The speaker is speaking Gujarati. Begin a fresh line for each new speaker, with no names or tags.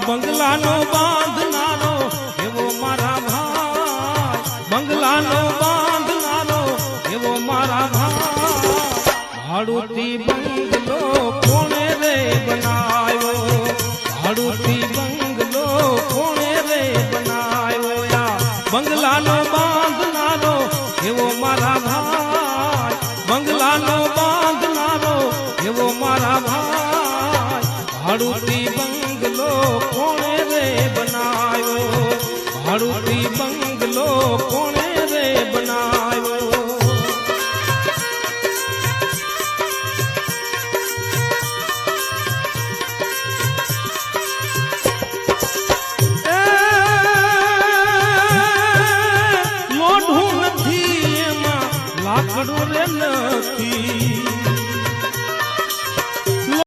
બંગલાનો બાંધનારો એવો મારા ભાઈ, બંગલાનો બાંધનારો એવો મારા ભાઈ, ભાડુથી બંગલો કોણે રે બનાવ્યો, ભાડુથી બંગલો કોણે રે બનાવ્યો, બંગલાનો બાંધનારો એવો મારા ભાઈ, બંગલાનો બાંધનારો એવો મારા ભાઈ, ભાડુથી બંગલો કોણે રે બનાવ્યો, ભાડુથી બંગલો કોણે રે બનાવ્યો. મોઢું નથી એમાં લાકડું રે